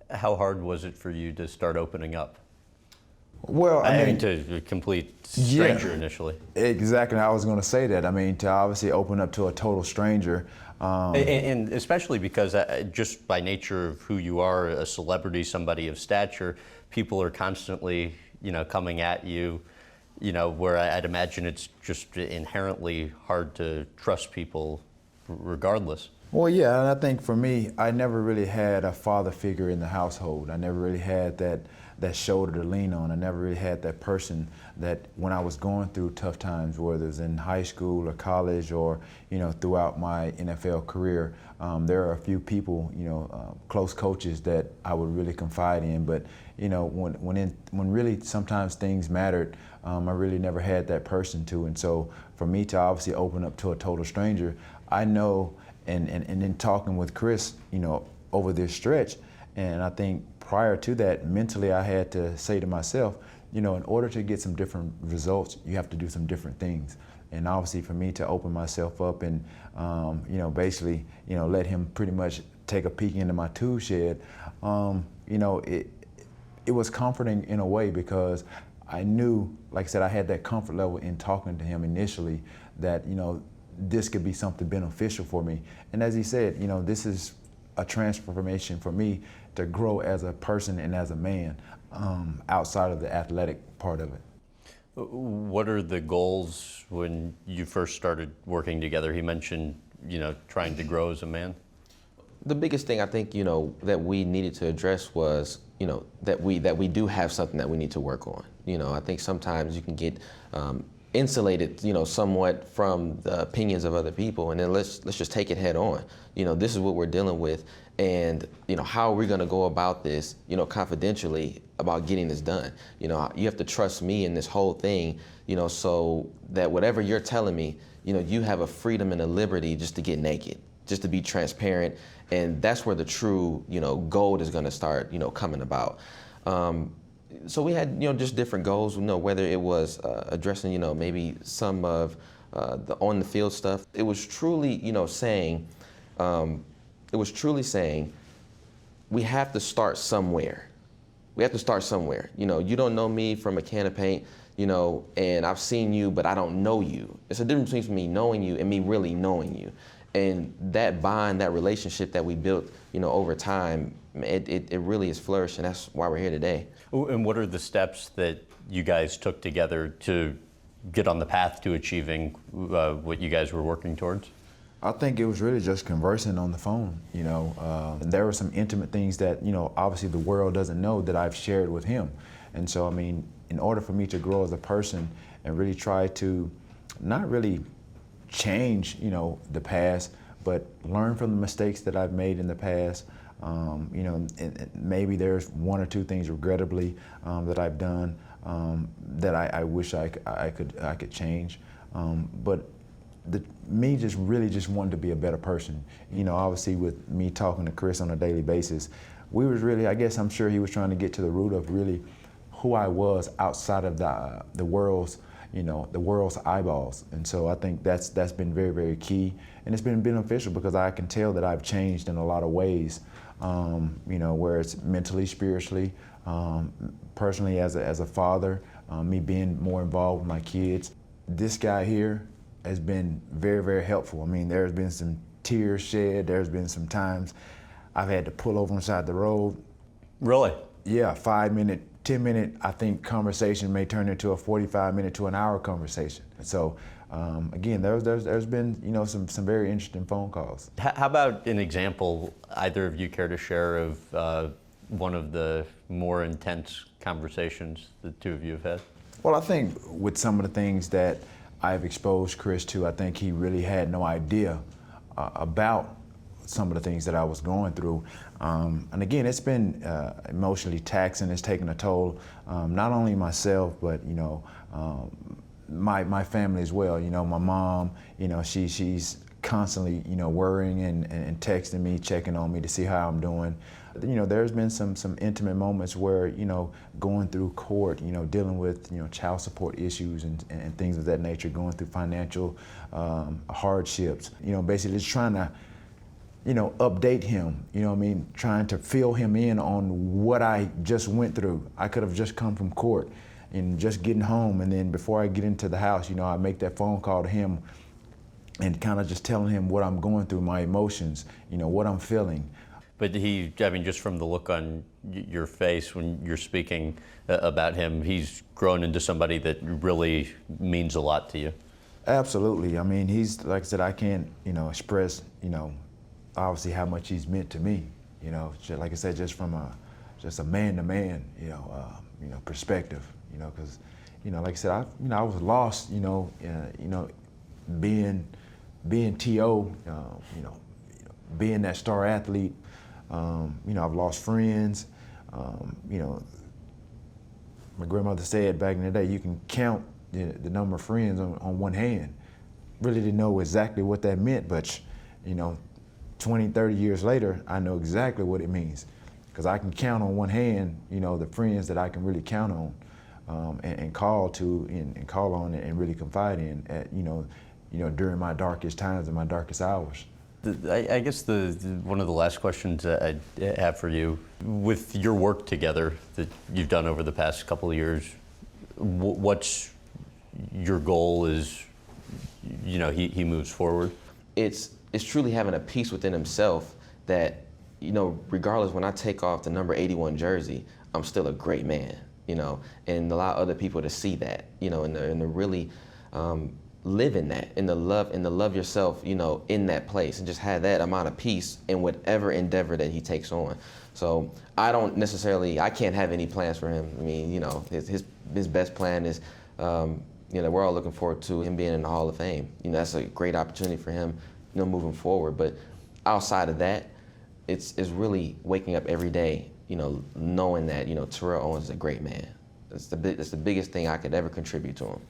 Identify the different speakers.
Speaker 1: How hard was it for you to start opening up?
Speaker 2: Well,
Speaker 1: I mean, to a complete stranger initially.
Speaker 2: Exactly. I was going to say that. I mean, to obviously open up to a total stranger.
Speaker 1: And especially because just by nature of who you are, a celebrity, somebody of stature, people are constantly, coming at you, where I'd imagine it's just inherently hard to trust people regardless.
Speaker 2: Well, yeah, and I think for me, I never really had a father figure in the household. I never really had that shoulder to lean on. I never really had that person that when I was going through tough times, whether it was in high school or college or, throughout my NFL career, there are a few people, close coaches that I would really confide in. But, when really sometimes things mattered, I really never had that person to. And so for me to obviously open up to a total stranger, I know, and then talking with Chris, over this stretch, and I think prior to that, mentally I had to say to myself, in order to get some different results, you have to do some different things. And obviously for me to open myself up and, basically, let him pretty much take a peek into my tool shed, it was comforting in a way because I knew, like I said, I had that comfort level in talking to him initially that, this could be something beneficial for me. And as he said, this is a transformation for me to grow as a person and as a man outside of the athletic part of it.
Speaker 1: What are the goals when you first started working together? He mentioned, trying to grow as a man.
Speaker 3: The biggest thing I think, that we needed to address was, that we do have something that we need to work on. I think sometimes you can get insulated, somewhat from the opinions of other people, and then let's just take it head on. This is what we're dealing with, and how are we going to go about this, confidentially about getting this done. You have to trust me in this whole thing, so that whatever you're telling me, you have a freedom and a liberty just to get naked, just to be transparent, and that's where the true, gold is going to start, coming about. So we had, just different goals, whether it was addressing, maybe some of the on the field stuff. It was truly, saying, we have to start somewhere. We have to start somewhere. You don't know me from a can of paint, and I've seen you, but I don't know you. It's a difference between me knowing you and me really knowing you. And that bond, that relationship that we built, over time, it really is flourishing. That's why we're here today.
Speaker 1: And what are the steps that you guys took together to get on the path to achieving what you guys were working towards?
Speaker 2: I think it was really just conversing on the phone, and there were some intimate things that, obviously the world doesn't know that I've shared with him. And so, I mean, in order for me to grow as a person and really try to not really change, the past, but learn from the mistakes that I've made in the past. And maybe there's one or two things regrettably that I've done that I wish I could change. But me just really just wanted to be a better person. Obviously with me talking to Chris on a daily basis, we was really, I guess I'm sure he was trying to get to the root of really who I was outside of the world's the world's eyeballs. And so I think that's been very, very key. And it's been beneficial because I can tell that I've changed in a lot of ways, where it's mentally, spiritually, personally as a father, me being more involved with my kids. This guy here has been very, very helpful. I mean, there's been some tears shed. There's been some times I've had to pull over on the side of the road.
Speaker 1: Really?
Speaker 2: Yeah, 5-minute, 10-minute, I think, conversation may turn into a 45-minute to an hour conversation. So, again, there's been, some very interesting phone calls.
Speaker 1: How about an example, either of you care to share, of one of the more intense conversations the two of you have had?
Speaker 2: Well, I think with some of the things that I've exposed Chris to, I think he really had no idea about some of the things that I was going through. And again, it's been emotionally taxing. It's taken a toll, not only myself, but, my family as well. My mom, she's constantly, worrying and texting me, checking on me to see how I'm doing. There's been some intimate moments where, going through court, dealing with, child support issues and things of that nature, going through financial hardships, basically just trying to, update him, trying to fill him in on what I just went through. I could have just come from court and just getting home, and then before I get into the house, I make that phone call to him and kind of just telling him what I'm going through, my emotions, what I'm feeling.
Speaker 1: But just from the look on your face when you're speaking about him, he's grown into somebody that really means a lot to you.
Speaker 2: Absolutely. He's, like I said, I can't, express, obviously how much he's meant to me. Like I said, just from a man-to-man, perspective. Because, like I said, I was lost, being T.O., being that star athlete. I've lost friends. My grandmother said back in the day, you can count the number of friends on one hand. Really didn't know exactly what that meant, but 20, 30 years later, I know exactly what it means. Because I can count on one hand, the friends that I can really count on and call to and call on and really confide in at, during my darkest times and my darkest hours.
Speaker 1: I guess one of the last questions I have for you, with your work together that you've done over the past couple of years, what's your goal as he moves forward? It's
Speaker 3: truly having a peace within himself that, regardless, when I take off the number 81 jersey, I'm still a great man, and allow other people to see that, and to really live in that, and to love yourself, in that place, and just have that amount of peace in whatever endeavor that he takes on. So I can't have any plans for him. His best plan is, we're all looking forward to him being in the Hall of Fame. That's a great opportunity for him, moving forward. But outside of that, it's really waking up every day, knowing that, Terrell Owens is a great man. That's the biggest thing I could ever contribute to him.